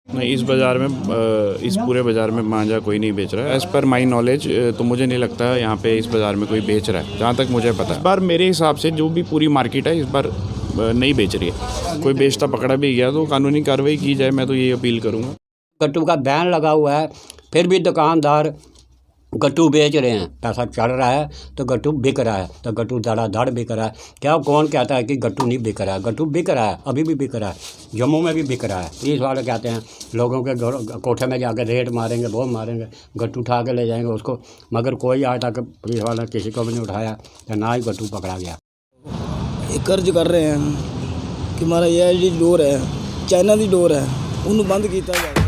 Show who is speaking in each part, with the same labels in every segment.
Speaker 1: नहीं, इस बाज़ार में इस पूरे बाज़ार में मांझा कोई नहीं बेच रहा है। एज़ पर माई नॉलेज तो मुझे नहीं लगता है यहाँ पे इस बाज़ार में कोई बेच रहा है, जहाँ तक मुझे पता है। इस बार मेरे हिसाब से जो भी पूरी मार्केट है इस बार नहीं बेच रही है। कोई बेचता पकड़ा भी गया तो कानूनी कार्रवाई की जाए, मैं तो ये अपील करूँगा।
Speaker 2: गट्टू का बैन लगा हुआ है, फिर भी दुकानदार गट्टू बेच रहे हैं। पैसा चढ़ रहा है तो गट्टू बिक रहा है, तो गट्टू धड़ाधड़ बिक रहा है। क्या कौन कहता है कि गट्टू नहीं बिक रहा है? गट्टू बिक रहा है, अभी भी बिक रहा है, जम्मू में भी बिक रहा है। पुलिस वाले कहते हैं लोगों के कोठे में जाकर रेड मारेंगे, बहुत मारेंगे, गट्टू उठा के ले जाएंगे उसको, मगर कोई आज तक पुलिस वाला किसी को भी नहीं उठाया, तो ना ही गट्टू पकड़ा गया।
Speaker 3: ये कर्ज कर रहे हैं कि हमारा ये जी डोर है, चाइना की डोर है, उन्होंने बंद किया जाए।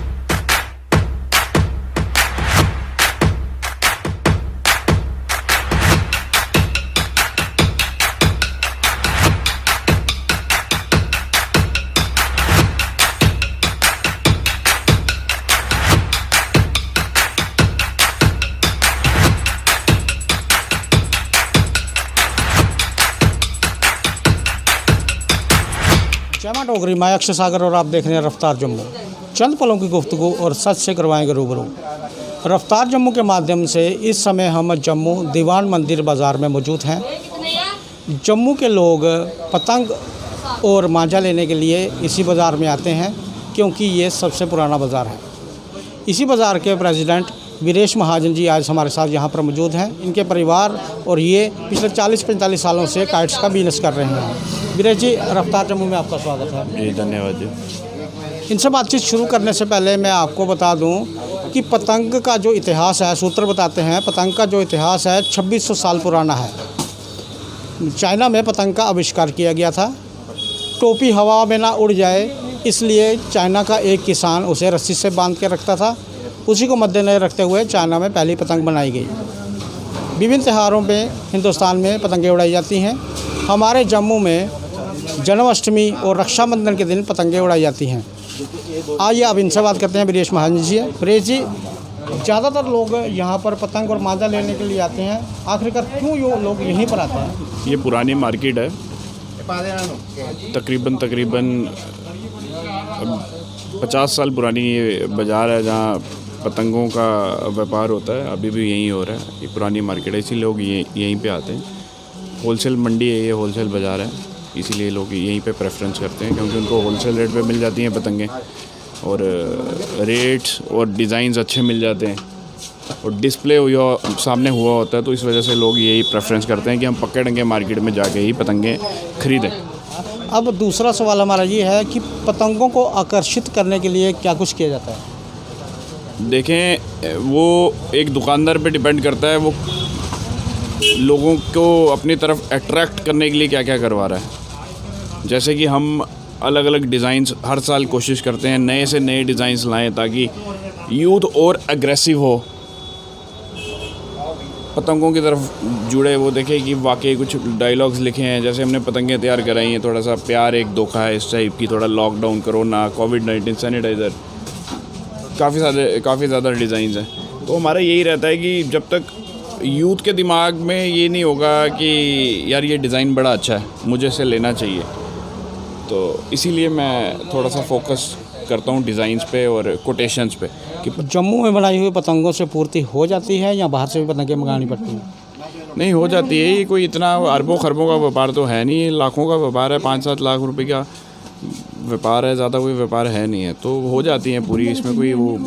Speaker 4: जय मां डोगरी, मैं अक्षय सागर और आप देख रहे हैं रफ्तार जम्मू। चंद पलों की गुफ्तगू और सच से करवाएंगे रूबरू। रफ्तार जम्मू के माध्यम से इस समय हम जम्मू दीवान मंदिर बाज़ार में मौजूद हैं। जम्मू के लोग पतंग और मांझा लेने के लिए इसी बाज़ार में आते हैं, क्योंकि ये सबसे पुराना बाज़ार है। इसी बाज़ार के प्रेसिडेंट वीरेश महाजन जी आज हमारे साथ यहाँ पर मौजूद हैं। इनके परिवार और ये पिछले 40-45 सालों से काइट्स का बिजनेस कर रहे हैं। वीरेश जी, रफ्तार जम्मू में आपका स्वागत है।
Speaker 1: जी धन्यवाद जी।
Speaker 4: इनसे बातचीत शुरू करने से पहले मैं आपको बता दूं कि पतंग का जो इतिहास है, सूत्र बताते हैं पतंग का जो इतिहास है 2600 साल पुराना है। चाइना में पतंग का आविष्कार किया गया था। टोपी हवा में ना उड़ जाए, इसलिए चाइना का एक किसान उसे रस्सी से बांध के रखता था। उसी को मद्देनजर रखते हुए चाइना में पहली पतंग बनाई गई। विभिन्न त्योहारों में हिंदुस्तान में पतंगें उड़ाई जाती हैं। हमारे जम्मू में जन्माष्टमी और रक्षाबंधन के दिन पतंगें उड़ाई जाती हैं। आइए अब इनसे बात करते हैं। वीरेश महाजन जी, वीरेश जी, ज़्यादातर लोग यहाँ पर पतंग और मांझा लेने के लिए आते हैं, आखिरकार क्यों ये लोग यहीं पर आते हैं?
Speaker 1: ये पुरानी मार्केट है, तकरीबन 50 साल पुरानी ये बाज़ार है जहाँ पतंगों का व्यापार होता है। अभी भी यहीं हो रहा है। ये पुरानी मार्केट है, इसीलिए लोग यहीं पे आते हैं। होलसेल मंडी है, ये होलसेल बाज़ार है, इसीलिए लोग यहीं पे प्रेफरेंस करते हैं, क्योंकि उनको होलसेल रेट पे मिल जाती हैं पतंगें और रेट्स और डिज़ाइंस अच्छे मिल जाते हैं और डिस्प्ले सामने हुआ होता है। तो इस वजह से लोग यही प्रेफरेंस करते हैं कि हम पक्के डंगे मार्केट में जाके ही पतंगें खरीदें।
Speaker 4: अब दूसरा सवाल हमारा ये है कि पतंगों को आकर्षित करने के लिए क्या कुछ किया जाता है?
Speaker 1: देखें, वो एक दुकानदार पे डिपेंड करता है, वो लोगों को अपनी तरफ अट्रैक्ट करने के लिए क्या क्या करवा रहा है। जैसे कि हम अलग अलग डिज़ाइंस हर साल कोशिश करते हैं, नए से नए डिज़ाइंस लाएं ताकि यूथ और एग्रेसिव हो, पतंगों की तरफ जुड़े। वो देखे कि वाकई कुछ डायलॉग्स लिखे हैं, जैसे हमने पतंगें तैयार कराई हैं, थोड़ा सा प्यार एक धोखा है इस टाइप की, थोड़ा लॉकडाउन, कोरोना, कोविड-19, सैनिटाइज़र, काफ़ी ज़्यादा डिज़ाइंस हैं। तो हमारा यही रहता है कि जब तक यूथ के दिमाग में ये नहीं होगा कि यार ये डिज़ाइन बड़ा अच्छा है, मुझे इसे लेना चाहिए, तो इसीलिए मैं थोड़ा सा फोकस करता हूँ डिज़ाइंस पे और कोटेशंस पे। कि
Speaker 4: जम्मू में बनाई हुई पतंगों से पूर्ति हो जाती है या बाहर से भी पतंगें मंगानी पड़ती हैं?
Speaker 1: नहीं, हो जाती है। ये कोई इतना अरबों खरबों का व्यापार तो है नहीं, लाखों का व्यापार है, 5-7 लाख रुपए का व्यापार है, ज़्यादा कोई व्यापार है नहीं है, तो हो जाती हैं पूरी। इसमें कोई वो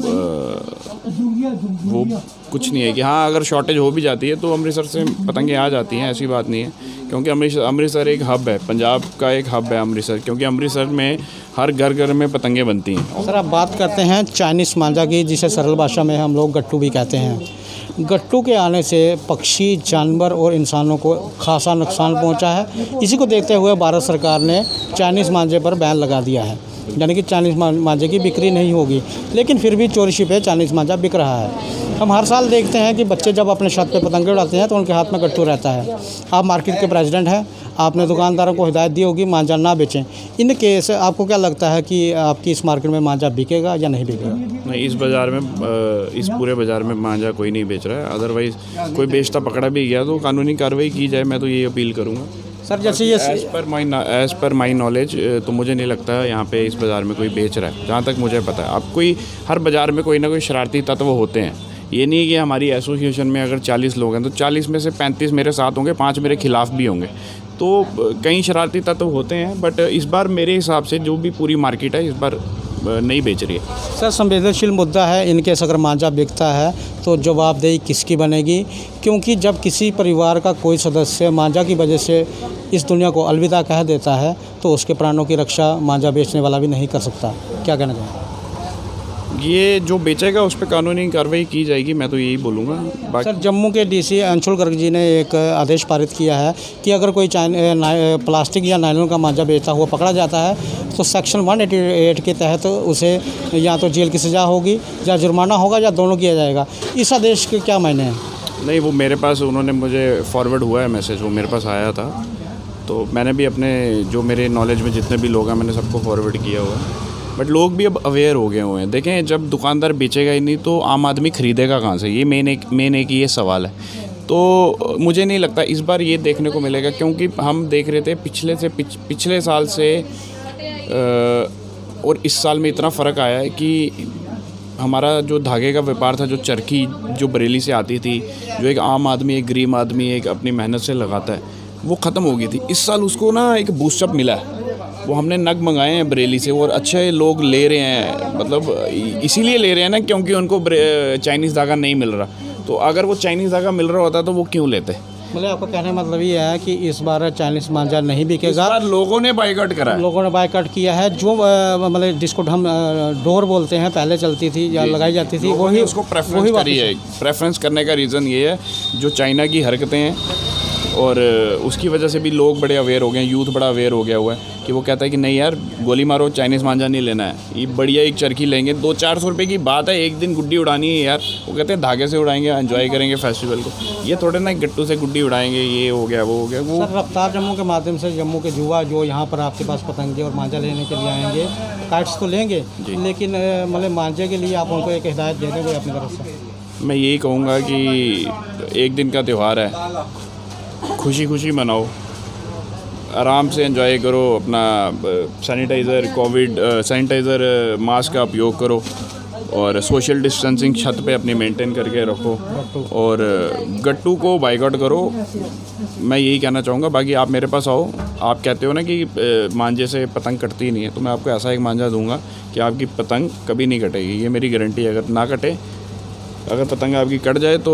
Speaker 1: कुछ नहीं है कि हाँ अगर शॉर्टेज हो भी जाती है तो अमृतसर से पतंगें आ जाती हैं, ऐसी बात नहीं है। क्योंकि अमृतसर एक हब है, पंजाब का एक हब है अमृतसर, क्योंकि अमृतसर में हर घर घर में पतंगें बनती हैं।
Speaker 4: सर, आप बात करते हैं चाइनीज़ मांझा की, जिसे सरल भाषा में हम लोग गट्टू भी कहते हैं। गट्टू के आने से पक्षी, जानवर और इंसानों को खासा नुकसान पहुंचा है। इसी को देखते हुए भारत सरकार ने चाइनीज़ मांझे पर बैन लगा दिया है, यानी कि चाइनीज़ मांझे की बिक्री नहीं होगी। लेकिन फिर भी चोरी छिपे चाइनीज़ मांझा बिक रहा है। हम हर साल देखते हैं कि बच्चे जब अपने छत पे पतंगे उड़ाते हैं तो उनके हाथ में गट्टू रहता है। आप मार्केट के प्रेसिडेंट हैं, आपने दुकानदारों को हिदायत दी होगी मांझा ना बेचें। इन केस आपको क्या लगता है कि आपकी इस मार्केट में मांझा बिकेगा या नहीं बिकेगा?
Speaker 1: नहीं, इस बाज़ार में इस पूरे बाज़ार में मांझा कोई नहीं बेच रहा है। अदरवाइज़ कोई बेचता पकड़ा भी गया तो कानूनी कार्रवाई की जाए, मैं तो ये अपील करूँगा।
Speaker 4: सर जैसे ये
Speaker 1: एज़ पर माई नॉलेज तो मुझे नहीं लगता है यहाँ पे इस बाज़ार में कोई बेच रहा है, जहाँ तक मुझे पता है। अब कोई हर बाज़ार में कोई ना कोई शरारती तत्व होते हैं। ये नहीं कि हमारी एसोसिएशन में अगर 40 लोग हैं तो 40 में से 35 मेरे साथ होंगे, 5 मेरे खिलाफ भी होंगे। तो कई शरारती तत्व होते हैं, बट इस बार मेरे हिसाब से जो भी पूरी मार्केट है इस बार नहीं बेच रही है।
Speaker 4: सर संवेदनशील मुद्दा है, इनके अगर मांझा बिकता है तो जवाबदेही किसकी बनेगी? क्योंकि जब किसी परिवार का कोई सदस्य मांझा की वजह से इस दुनिया को अलविदा कह देता है तो उसके प्राणों की रक्षा मांझा बेचने वाला भी नहीं कर सकता। क्या कहना चाहेंगे?
Speaker 1: ये जो बेचेगा उस पर कानूनी कार्रवाई की जाएगी, मैं तो यही बोलूँगा। बाकी
Speaker 4: सर जम्मू के डीसी अंशुल गर्ग जी ने एक आदेश पारित किया है कि अगर कोई प्लास्टिक या नायलॉन का मांझा बेचता हुआ पकड़ा जाता है तो सेक्शन 188 के तहत उसे या तो जेल की सज़ा होगी या जुर्माना होगा या दोनों किया जाएगा। इस आदेश के क्या मायने हैं?
Speaker 1: नहीं, वो मेरे पास उन्होंने मुझे फॉरवर्ड हुआ है मैसेज, वो मेरे पास आया था, तो मैंने भी अपने जो मेरे नॉलेज में जितने भी लोग हैं मैंने सबको फॉरवर्ड किया हुआ है। बट लोग भी अब अवेयर हो गए हुए हैं। देखें, जब दुकानदार बेचेगा ही नहीं तो आम आदमी ख़रीदेगा कहाँ से? ये मेन एक ये सवाल है। तो मुझे नहीं लगता इस बार ये देखने को मिलेगा, क्योंकि हम देख रहे थे पिछले साल से और इस साल में इतना फ़र्क आया है कि हमारा जो धागे का व्यापार था, जो चरखी जो बरेली से आती थी, जो एक आम आदमी, एक गरीब आदमी एक अपनी मेहनत से लगाता है, वो ख़त्म हो गई थी। इस साल उसको ना एक बूस्टअप मिला है। वो हमने नग मंगाए हैं बरेली से और अच्छे लोग ले रहे हैं, मतलब इसीलिए ले रहे हैं ना क्योंकि उनको चाइनीज़ धागा नहीं मिल रहा। तो अगर वो चाइनीज़ धागा मिल रहा होता तो वो क्यों लेते?
Speaker 4: मतलब आपका कहने का मतलब ये है कि इस बार चाइनीज़ मांझा नहीं बिकेगा।
Speaker 1: इस बार लोगों ने बाइकआउट करा है।
Speaker 4: लोगों ने बाइकआउट किया है। जो मतलब जिसको हम डोर बोलते हैं, पहले चलती थी या लगाई जाती थी, वही
Speaker 1: उसको प्रेफरेंस करी है। प्रेफरेंस करने का रीज़न ये है जो चाइना की हरकतें हैं और उसकी वजह से भी लोग बड़े अवेयर हो गए हैं, यूथ बड़ा अवेयर हो गया हुआ है कि वो कहता है कि नहीं यार, गोली मारो, चाइनीज़ मांझा नहीं लेना है, ये बढ़िया एक चरखी लेंगे। 200-400 रुपये की बात है, एक दिन गुड्डी उड़ानी है यार। वो कहते हैं धागे से उड़ाएंगे, एंजॉय करेंगे फेस्टिवल को। ये थोड़े ना गट्टू से गुड्डी उड़ाएंगे, ये हो गया वो हो गया। वो
Speaker 4: सर रफ्तार जम्मू के माध्यम से जम्मू के युवा जो यहाँ पर आपके पास पतंगे और मांझा लेने के लिए आएंगे, काइट्स तो लेंगे, लेकिन मतलब मांझे के लिए आप उनको एक हिदायत दे देंगे अपनी तरफ से?
Speaker 1: मैं यही कहूँगा कि एक दिन का त्यौहार है, खुशी खुशी मनाओ, आराम से एंजॉय करो, अपना सैनिटाइज़र मास्क का उपयोग करो और सोशल डिस्टेंसिंग छत पे अपनी मेंटेन करके रखो और गट्टू को बाइकआउट करो। मैं यही कहना चाहूँगा। बाकी आप मेरे पास आओ, आप कहते हो ना कि मांझे से पतंग कटती नहीं है, तो मैं आपको ऐसा एक मांझा दूंगा कि आपकी पतंग कभी नहीं कटेगी, ये मेरी गारंटी है। अगर ना कटे, अगर पतंग आपकी कट जाए तो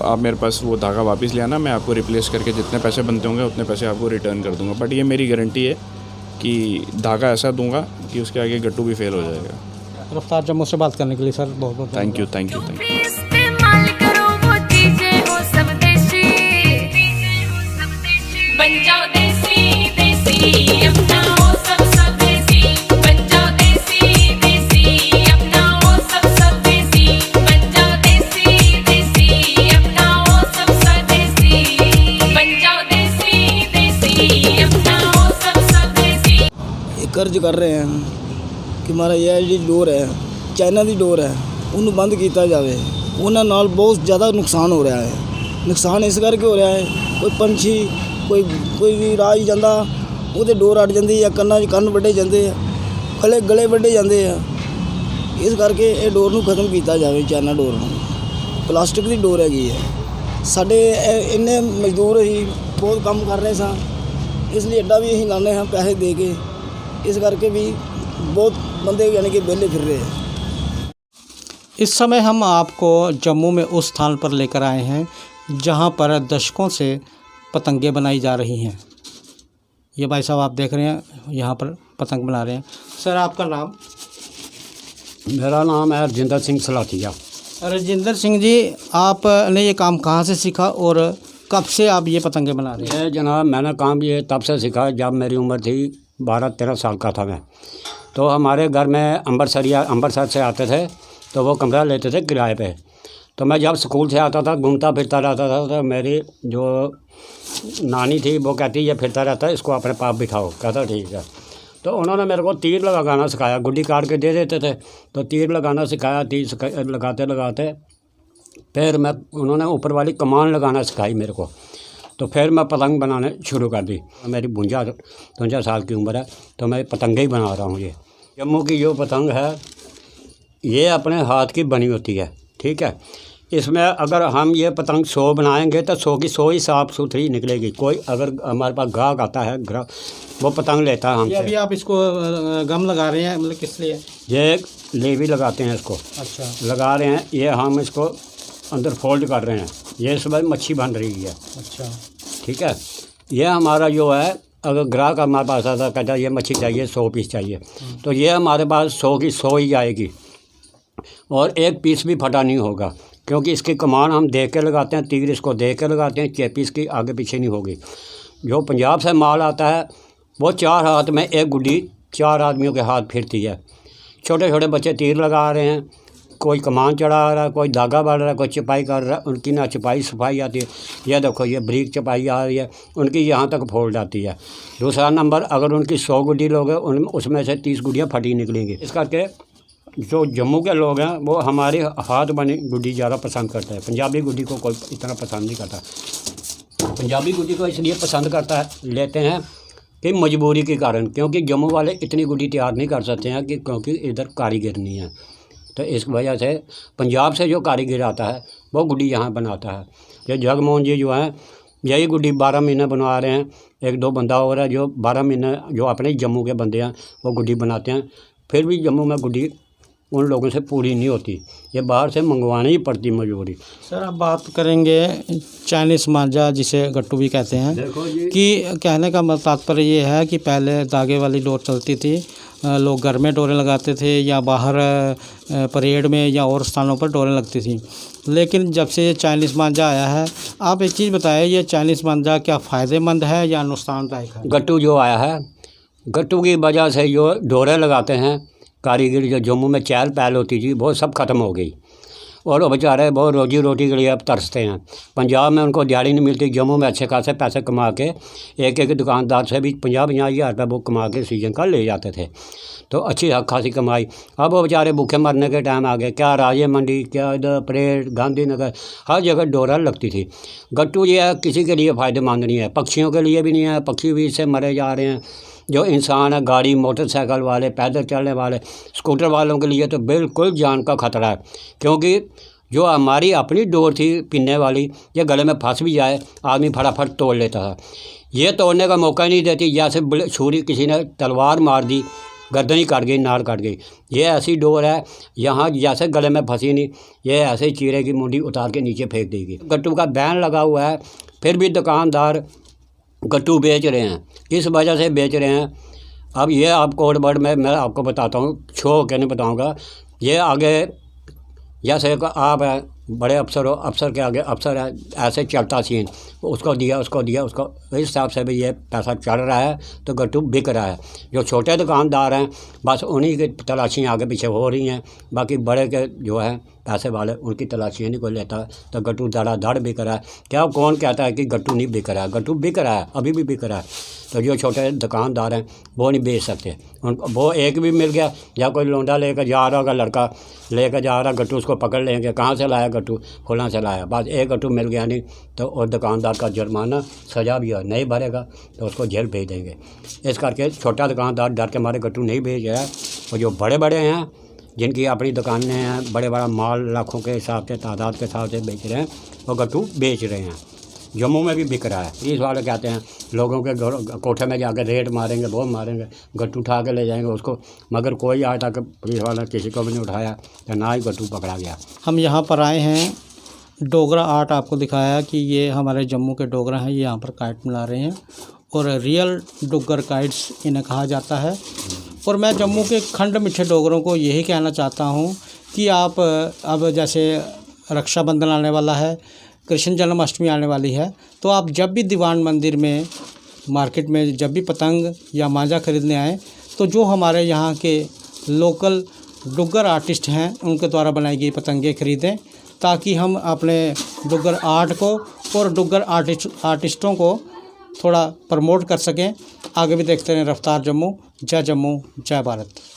Speaker 1: आप मेरे पास वो धागा वापस ले आना, मैं आपको रिप्लेस करके जितने पैसे बनते होंगे उतने पैसे आपको रिटर्न कर दूंगा। बट ये मेरी गारंटी है कि धागा ऐसा दूंगा कि उसके आगे गट्टू भी फेल हो जाएगा।
Speaker 4: रफ्तार जम्मू से बात करने के लिए सर बहुत बहुत
Speaker 1: थैंक यू।
Speaker 5: इस्तेमाल करो वो चीजें हो सब देसी, बन जाओ देसी देसी, अपनाओ सब देसी, बन जाओ देसी देसी, अपनाओ सब देसी, बन जाओ देसी देसी, अपनाओ सब देसी, बन जाओ देसी देसी, अपनाओ सब देसी।
Speaker 3: ये कर्ज कर रहे हैं कि हमारा ये ਜਿਹੜੀ ਡੋਰ ਹੈ ਚਾਈਨਾ ਦੀ ਡੋਰ ਹੈ ਉਹਨੂੰ ਬੰਦ ਕੀਤਾ ਜਾਵੇ। ਉਹਨਾਂ ਨਾਲ ਬਹੁਤ ਜ਼ਿਆਦਾ ਨੁਕਸਾਨ ਹੋ ਰਿਹਾ ਹੈ। ਨੁਕਸਾਨ ਇਸ ਕਰਕੇ ਹੋ ਰਿਹਾ ਹੈ, ਕੋਈ ਪੰਛੀ ਕੋਈ ਵੀ ਰਾਹ 'ਚ ਜਾਂਦਾ ਉਹਦੇ ਡੋਰ ਅੜ ਜਾਂਦੀ ਆ, ਕੰਨਾਂ 'ਚ ਕੰਨ ਵੱਢੇ ਜਾਂਦੇ ਆ, ਗਲੇ ਵੱਢੇ ਜਾਂਦੇ ਆ। ਇਸ ਕਰਕੇ ਇਹ ਡੋਰ ਨੂੰ ਖਤਮ ਕੀਤਾ ਜਾਵੇ, ਚਾਈਨਾ ਡੋਰ ਨੂੰ। ਪਲਾਸਟਿਕ ਦੀ ਡੋਰ ਹੈਗੀ ਹੈ। ਸਾਡੇ ਇੰਨੇ ਮਜ਼ਦੂਰ ਅਸੀਂ ਬਹੁਤ ਕੰਮ ਕਰ ਰਹੇ ਸਾਂ, ਇਸ ਲਈ ਅੱਡਾ ਵੀ ਅਸੀਂ ਲਾਉਂਦੇ ਹਾਂ ਪੈਸੇ ਦੇ ਕੇ। ਇਸ ਕਰਕੇ ਵੀ बहुत बंदे यानी कि बेले फिर रहे हैं।
Speaker 4: इस समय हम आपको जम्मू में उस स्थान पर लेकर आए हैं जहां पर दशकों से पतंगे बनाई जा रही हैं। ये भाई साहब आप देख रहे हैं यहाँ पर पतंग बना रहे हैं। सर आपका नाम?
Speaker 2: मेरा नाम है रजिंदर सिंह सलाथिया।
Speaker 4: रजिंदर सिंह जी, आपने ये काम कहाँ से सीखा और कब से आप ये पतंगे बना रहे हैं?
Speaker 2: ये जनाब मैंने काम ये तब से सीखा जब मेरी उम्र थी 12-13 साल का था मैं। तो हमारे घर में अम्बरसर से आते थे तो वो कमरा लेते थे किराए पे। तो मैं जब स्कूल से आता था घूमता फिरता रहता था, तो मेरी जो नानी थी वो कहती ये फिरता रहता है, इसको अपने पास बिठाओ। कहता ठीक है। तो उन्होंने मेरे को तीर लगाना सिखाया, गुड्डी काट के दे देते थे तो तीर लगाना सिखाया। तीर लगाते लगाते फिर उन्होंने ऊपर वाली कमान लगाना सिखाई मेरे को। तो फिर मैं पतंग बनाने शुरू कर दी। मेरी 52 साल की उम्र है, तो मैं पतंगे ही बना रहा हूँ। ये जम्मू की जो पतंग है ये अपने हाथ की बनी होती है, ठीक है। इसमें अगर हम ये पतंग 100 बनाएंगे तो 100 की 100 ही साफ़ सुथरी निकलेगी। कोई अगर हमारे पास ग्राहक आता है, वो पतंग लेता है
Speaker 4: ये
Speaker 2: हमसे।
Speaker 4: अभी आप इसको गम लगा रहे हैं, मतलब किस लिए?
Speaker 2: ये लेवी लगाते हैं इसको,
Speaker 4: अच्छा
Speaker 2: लगा रहे हैं। ये हम इसको अंदर फोल्ड कर रहे हैं। ये इस वक्त मच्छी बन रही है,
Speaker 4: अच्छा
Speaker 2: ठीक है। ये हमारा जो है, अगर ग्राहक हमारे पास आता कहता है ये मच्छी चाहिए, 100 पीस चाहिए, तो ये हमारे पास 100 की 100 ही आएगी और एक पीस भी फटा नहीं होगा, क्योंकि इसकी कमान हम देख के लगाते हैं, तीर इसको देख के लगाते हैं, चेपी इसकी आगे पीछे नहीं होगी। जो पंजाब से माल आता है वो 4 हाथ में एक गुड्डी 4 आदमियों के हाथ फिरती है। छोटे छोटे बच्चे तीर लगा रहे हैं, कोई कमान चढ़ा रहा है, कोई धागा बढ़ रहा है, कोई चिपाई कर रहा है। उनकी ना चिपाई सफाई आती है, यह देखो ये ब्रीक चिपाई आ रही है, उनकी यहाँ तक फोल्ड आती है। दूसरा नंबर, अगर उनकी 100 गुड्डी लोग हैं, उसमें से 30 गुड्डियाँ फटी निकलेंगी। इस करके जो जम्मू के लोग हैं वो हमारे हाथ बनी गुड्डी ज़्यादा पसंद करता है। पंजाबी गुड्डी को कोई इतना पसंद नहीं करता। पंजाबी गुड्डी को इसलिए पसंद करता है, लेते हैं कि मजबूरी के कारण, क्योंकि जम्मू वाले इतनी गुड्डी तैयार नहीं कर सकते हैं कि क्योंकि इधर कारीगर नहीं है। तो इस वजह से पंजाब से जो कारीगर आता है वो गुड्डी यहाँ बनाता है। ये जगमोहन जी जो हैं यही गुड्डी 12 महीने बनवा रहे हैं। 1-2 बंदा और है जो 12 महीने जो अपने जम्मू के बंदे हैं वो गुड्डी बनाते हैं। फिर भी जम्मू में गुड्डी उन लोगों से पूरी नहीं होती, ये बाहर से मंगवानी ही पड़ती मजबूरी।
Speaker 4: सर अब बात करेंगे चाइनीज़ मांझा, जिसे गट्टू भी कहते हैं,
Speaker 2: देखो जी,
Speaker 4: कि कहने का तात्पर्य ये है कि पहले धागे वाली डोर चलती थी, लोग घर में डोरें लगाते थे या बाहर परेड में या और स्थानों पर डोरें लगती थी। लेकिन जब से ये चाइनीज़ मांझा आया है, आप एक चीज़ बताएं, ये चाइनीज़ मांझा क्या फ़ायदेमंद है या नुकसानदायक है?
Speaker 2: गट्टू जो आया है, गट्टू की वजह से जो डोरे लगाते हैं कारीगर, जो जम्मू में चहल पहल होती थी वो सब ख़त्म हो गई और वो बेचारे बहुत रोजी रोटी के लिए अब तरसते हैं। पंजाब में उनको दिहाड़ी नहीं मिलती, जम्मू में अच्छे खासे पैसे कमा के एक दुकानदार से भी 50-50 हज़ार रुपये वो कमा के सीजन का ले जाते थे, तो अच्छी खासी कमाई। अब वो बेचारे भूखे मरने के टाइम आ गए। क्या राजे मंडी, क्या इधर परेड, गांधीनगर, हर जगह डोरा लगती थी। गट्टू ये है किसी के लिए फ़ायदेमंद नहीं है, पक्षियों के लिए भी नहीं है, पक्षी भी इससे मरे जा रहे हैं। जो इंसान है, गाड़ी मोटरसाइकिल वाले, पैदल चलने वाले, स्कूटर वालों के लिए तो बिल्कुल जान का ख़तरा है, क्योंकि जो हमारी अपनी डोर थी पिनने वाली, ये गले में फंस भी जाए आदमी फटाफट तोड़ लेता था। ये तोड़ने का मौका नहीं देती, जैसे छुरी किसी ने तलवार मार दी, गर्दन ही काट गई, नाड़ काट गई। ये ऐसी डोर है, यहाँ जैसे गले में फंसी नहीं, ये ऐसे ही चीरे की मुंडी उतार के नीचे फेंक देगी। गट्टू का बैन लगा हुआ है, फिर भी दुकानदार गट्टू बेच रहे हैं। किस वजह से बेच रहे हैं, अब ये आप कोड वर्ड में मैं आपको बताता हूँ, छो के नहीं बताऊँगा। ये आगे जैसे आप है बड़े अफसर हो, अफसर के आगे अफसर है, ऐसे चलता सीन, उसको दिया उसको दिया उसको, इस हिसाब से भी ये पैसा चढ़ रहा है तो गट्टू बिक रहा है। जो छोटे दुकानदार हैं बस उन्हीं की तलाशियाँ आगे पीछे हो रही हैं, बाकी बड़े के जो है पैसे वाले उनकी तलाशियाँ नहीं कोई लेता, तो गट्टू धड़ाधड़ बिक रहा है। क्या कौन कहता है कि गट्टू नहीं बिक रहा है? गट्टू बिक रहा है, अभी भी बिक रहा है। तो जो छोटे दुकानदार हैं वो नहीं बेच सकते, उनको वो एक भी मिल गया, या कोई लौंडा लेकर जा रहा होगा, लड़का लेकर जा रहा गट्टू, उसको पकड़ लेंगे, कहाँ से लाया गट्टू, खुला से लाया, बस एक गट्टू मिल गया नहीं तो और दुकानदार का जुर्माना सज़ा भी है, नहीं भरेगा तो उसको जेल भेज देंगे। इस करके छोटा दुकानदार डर के मारे गट्टू नहीं बेच रहा है। और जो बड़े बड़े हैं जिनकी अपनी दुकानें हैं, बड़े बड़ा माल लाखों के हिसाब से, तादाद के हिसाब से बेच रहे हैं, वो गट्टू बेच रहे हैं। जम्मू में भी बिक रहा है। पुलिस वाले कहते हैं लोगों के कोठे में जाकर रेड मारेंगे, वो मारेंगे, गट्टू उठा के ले जाएंगे उसको, मगर कोई आज तक पुलिस वाला किसी को भी नहीं उठाया या ना ही गट्टू पकड़ा गया।
Speaker 4: हम यहाँ पर आए हैं, डोगरा आर्ट आपको दिखाया कि ये हमारे जम्मू के डोगरा हैं, ये यहाँ पर काइट बना रहे हैं और रियल डुग्गर काइट्स इन्हें कहा जाता है। और मैं जम्मू के खंड मिठे डोगरों को यही कहना चाहता हूँ कि आप अब जैसे रक्षाबंधन आने वाला है, कृष्ण जन्माष्टमी आने वाली है, तो आप जब भी दीवान मंदिर में, मार्केट में जब भी पतंग या मांझा खरीदने आएँ, तो जो हमारे यहाँ के लोकल डुग्गर आर्टिस्ट हैं उनके द्वारा बनाई गई पतंगे खरीदें, ताकि हम अपने डुग्गर आर्ट को और डुग्गर आर्टिस्टों को थोड़ा प्रमोट कर सकें। आगे भी देखते रहें रफ्तार जम्मू। जय जम्मू, जय भारत।